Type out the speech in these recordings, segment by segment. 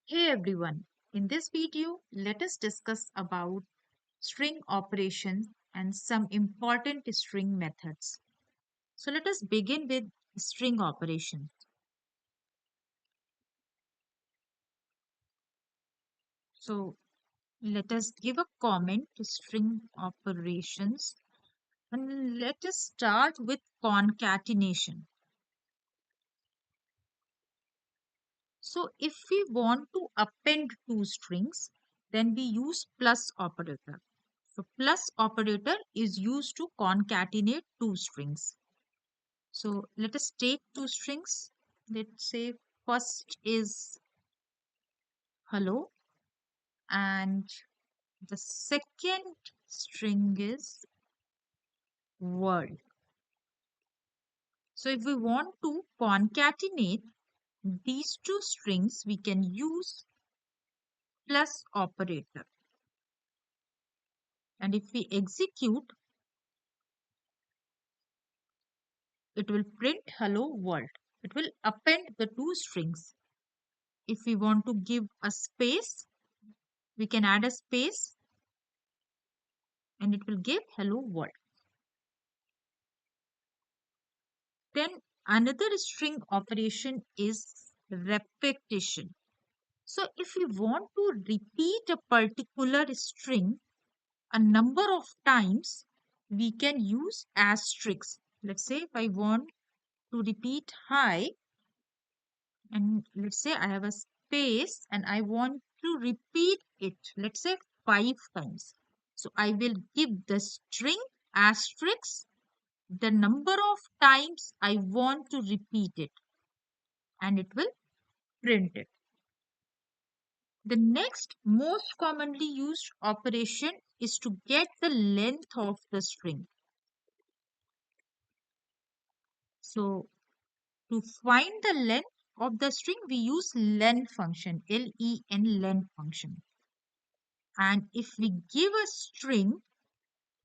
Hey everyone, in this video, let us discuss about string operations and some important string methods. So let us begin with string operations. So let us give a comment to string operations and let us start with concatenation. So if we want to append two strings, then we use plus operator. So plus operator is used to concatenate two strings. So let us take two strings. Let's say first is hello and the second string is world. So if we want to concatenate these two strings, we can use plus operator. And if we execute, it will print hello world. It will append the two strings. If we want to give a space, we can add a space and it will give hello world. Then another string operation is repetition. So if we want to repeat a particular string a number of times, we can use asterisks. Let's say if I want to repeat hi, and let's say I have a space and I want to repeat it, let's say 5 times. So I will give the string asterisk the number of times I want to repeat it and it will print it. The next most commonly used operation is to get the length of the string. So to find the length of the string, we use len function, L-E-N, len function. And if we give a string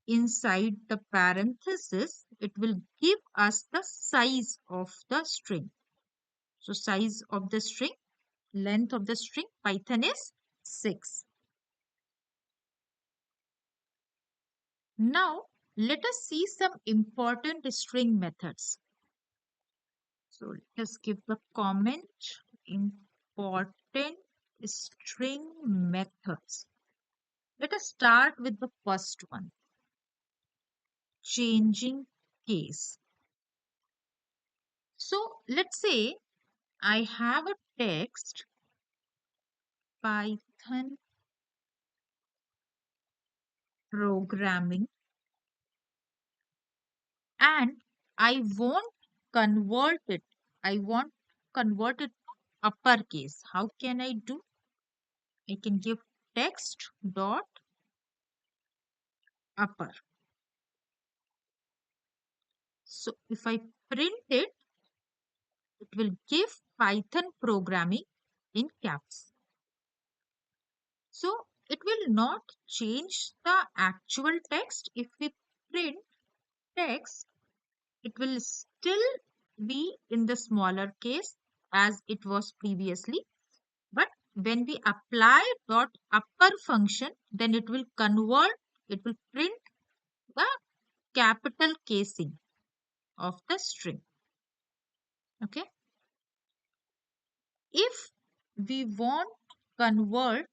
inside the parenthesis, it will give us the size of the string. So size of the string, length of the string, Python is 6. Now, let us see some important string methods. So, let us give the comment important string methods. Let us start with the first one, changing case. So, let's say I have a text Python programming and I want convert it. I want convert it to uppercase. How can I do? I can give text dot upper. So if I print it, it will give Python programming in caps. So it will not change the actual text. If we print text, it will still be in the smaller case as it was previously. But when we apply dot upper function, then it will convert, it will print the capital casing of the string. Okay. If we want to convert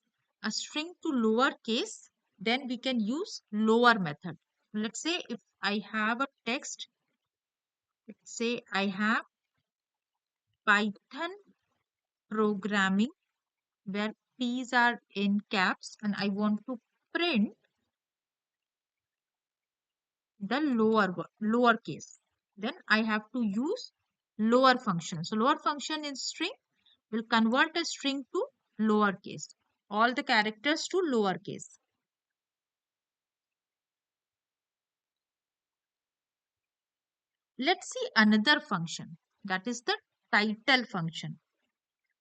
a string to lowercase, then we can use lower method. Let's say if I have a text, let's say I have Python programming where P's are in caps and I want to print the lower case. Then I have to use lower function. So lower function in string will convert a string to lowercase, all the characters to lowercase. Let's see another function, that is the title function.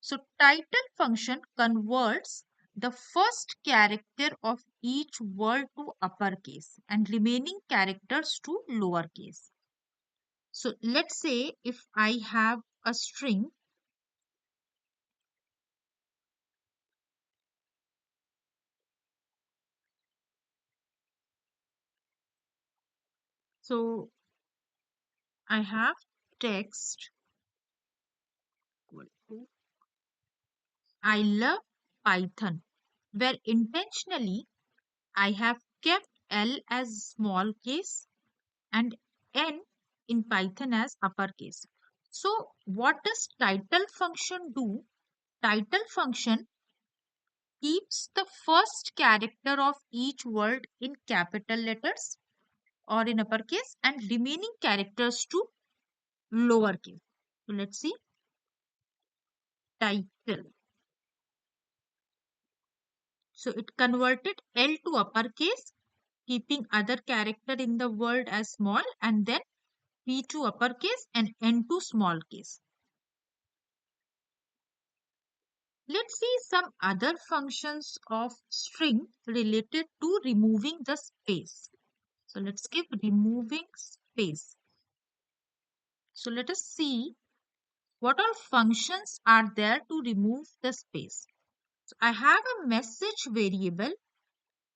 So title function converts the first character of each word to uppercase and remaining characters to lowercase. So let's say if I have a string So I have text equal to I love Python, where intentionally I have kept L as small case and N in Python as uppercase. So what does title function do? Title function keeps the first character of each word in capital letters or in uppercase and remaining characters to lowercase. So let's see title. So it converted L to uppercase, keeping other character in the word as small, and then P to uppercase and N to small case. Let's see some other functions of string related to removing the space. So let's give removing space. So let us see what all functions are there to remove the space. So I have a message variable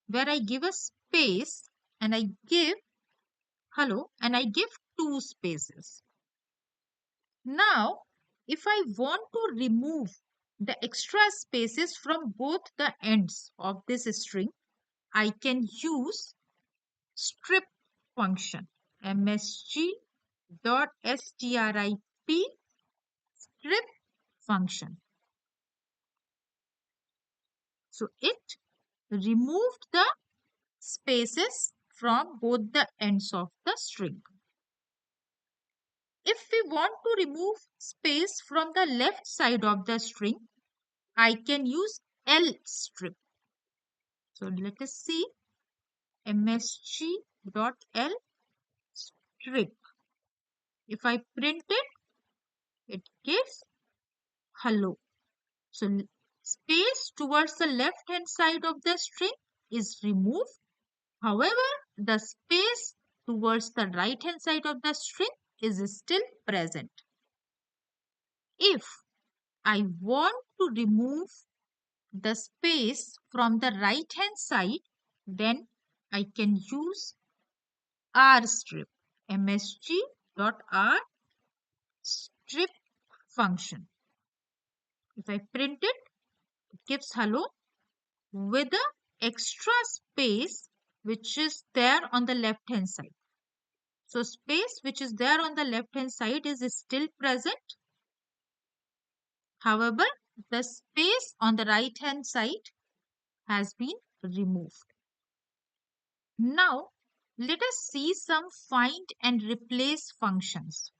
where I give a space and I give hello and I give two spaces. Now, if I want to remove the extra spaces from both the ends of this string, I can use strip function msg.strip strip function. So it removed the spaces from both the ends of the string. If we want to remove space from the left side of the string, I can use L strip. So let us see msg.l strip. If I print it, it gives hello. So space towards the left hand side of the string is removed. However, the space towards the right hand side of the string is still present. If I want to remove the space from the right hand side, then I can use R strip msg.r strip function. If I print it, it gives hello with the extra space which is there on the left hand side. So space which is there on the left hand side is still present. However, the space on the right hand side has been removed. Now, let us see some find and replace functions.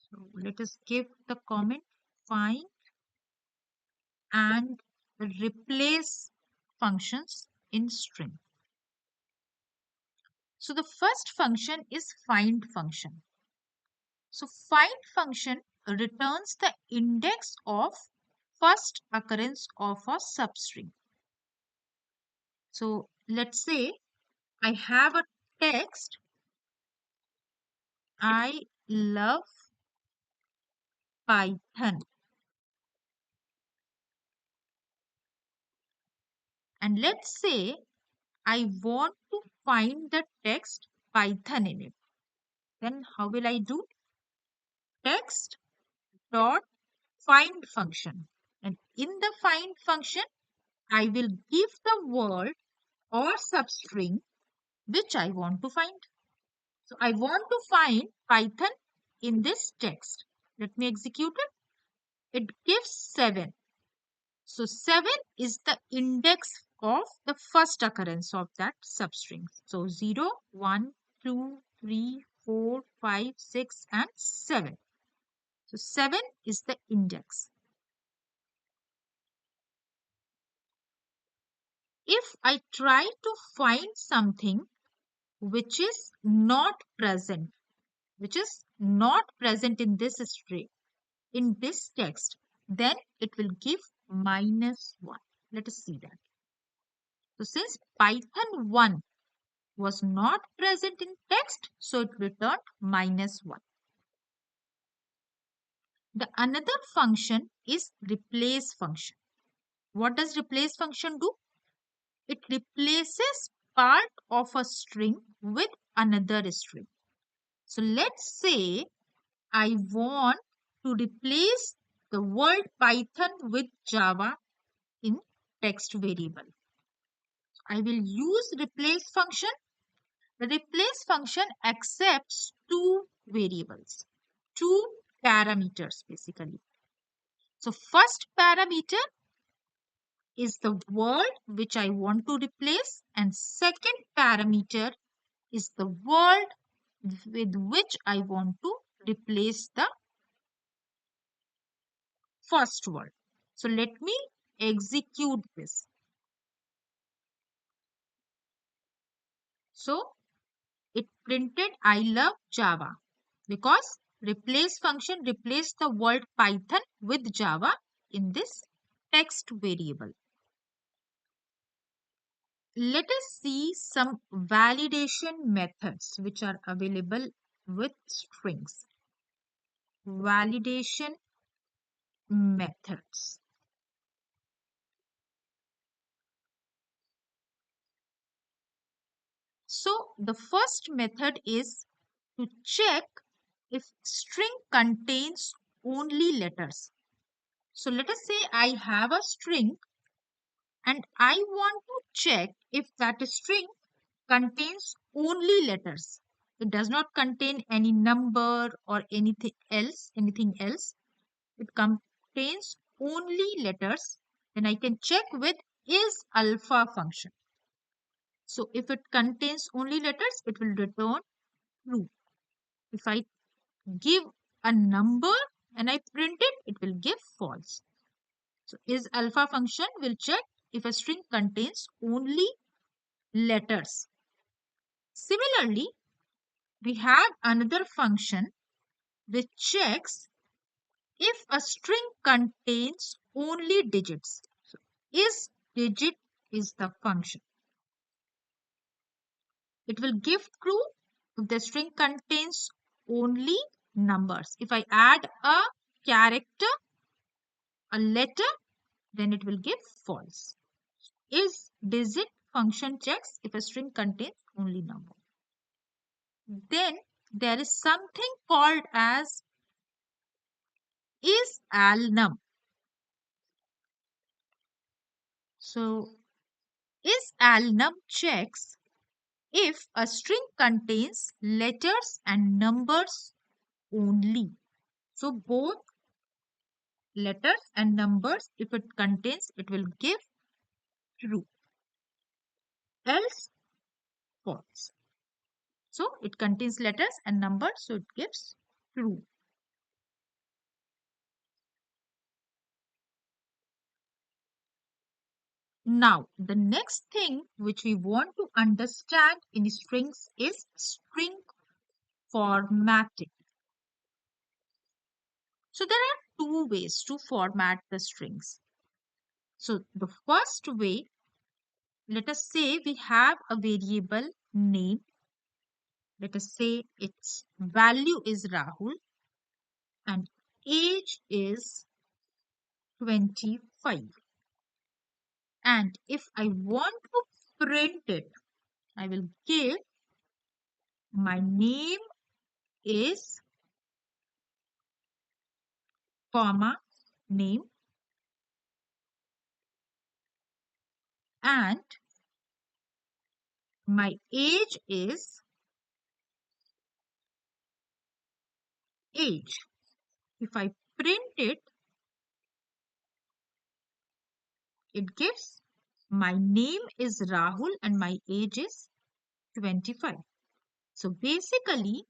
So let us give the comment find and replace functions in string. So the first function is find function. So find function returns the index of first occurrence of a substring. So let's say I have a text I love Python. And let's say I want to find the text Python in it. Then how will I do? Text dot find function. And in the find function, I will give the word or substring which I want to find. So I want to find Python in this text. Let me execute it. It gives 7. So 7 is the index of the first occurrence of that substring. So 0, 1, 2, 3, 4, 5, 6 and 7. So 7 is the index. If I try to find something which is not present, in this string, in this text, then it will give -1. Let us see that. So since Python 1 was not present in text, so it returned -1. The another function is replace function. What does replace function do? It replaces part of a string with another string. So let's say I want to replace the word Python with Java in text variable. I will use replace function. The replace function accepts two variables, two parameters basically. So first parameter is the word which I want to replace, and second parameter is the word with which I want to replace the first word. So let me execute this. So it printed I love Java because replace function replaced the word Python with Java in this text variable. Let us see some validation methods which are available with strings. Validation methods. So the first method is to check if string contains only letters. So let us say I have a string and I want to check if that string contains only letters. It does not contain any number or anything else. It contains only letters. Then I can check with is alpha function. So if it contains only letters, it will return true. If I give a number and I print it, it will give false. So is alpha function will check if a string contains only letters. Similarly, we have another function which checks if a string contains only digits. So is digit is the function. It will give true if the string contains only numbers. If I add a character, a letter, then it will give false. Is digit function checks if a string contains only number. Then there is something called as is alnum. So is alnum checks if a string contains letters and numbers only. So both letters and numbers, if it contains, it will give true, else false. So it contains letters and numbers, so it gives true. Now, the next thing which we want to understand in strings is string formatting. So there are two ways to format the strings. So the first way, let us say we have a variable name. Let us say its value is Rahul and age is 25. And if I want to print it, I will give my name is comma name and my age is age. If I print it, it gives my name is Rahul and my age is 25. So basically,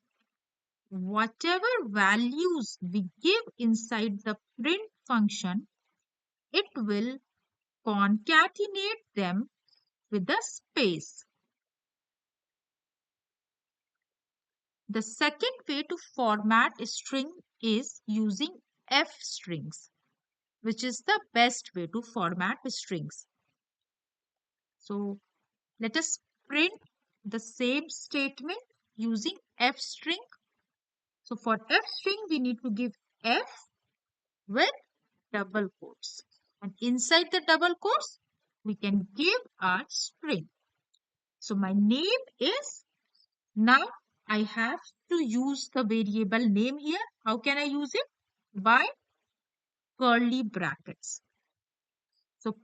whatever values we give inside the print function, it will concatenate them with a space. The second way to format a string is using F strings, which is the best way to format strings. So let us print the same statement using F string. So for F string, we need to give F with double quotes. And inside the double quotes, we can give our string. So my name is, now I have to use the variable name here. How can I use it? By curly brackets. So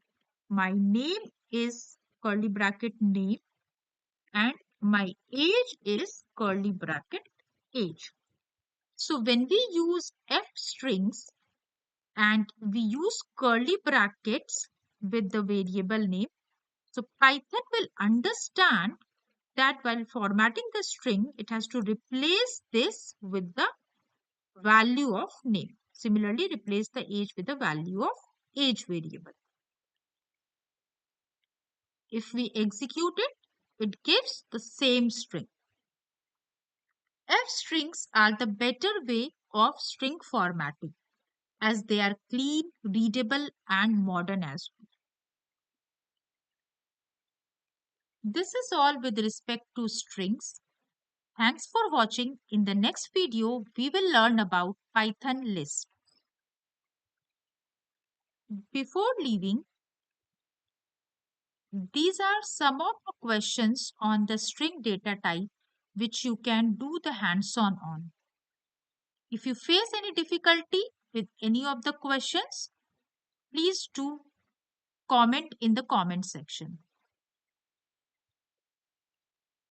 my name is curly bracket name and my age is curly bracket age. So when we use F strings and we use curly brackets with the variable name, so Python will understand that while formatting the string, it has to replace this with the value of name. Similarly, replace the age with the value of age variable. If we execute it, it gives the same string. F strings are the better way of string formatting as they are clean, readable and modern as well. This is all with respect to strings. Thanks for watching. In the next video, we will learn about Python list. Before leaving, these are some of the questions on the string data type which you can do the hands-on on. If you face any difficulty with any of the questions, please do comment in the comment section.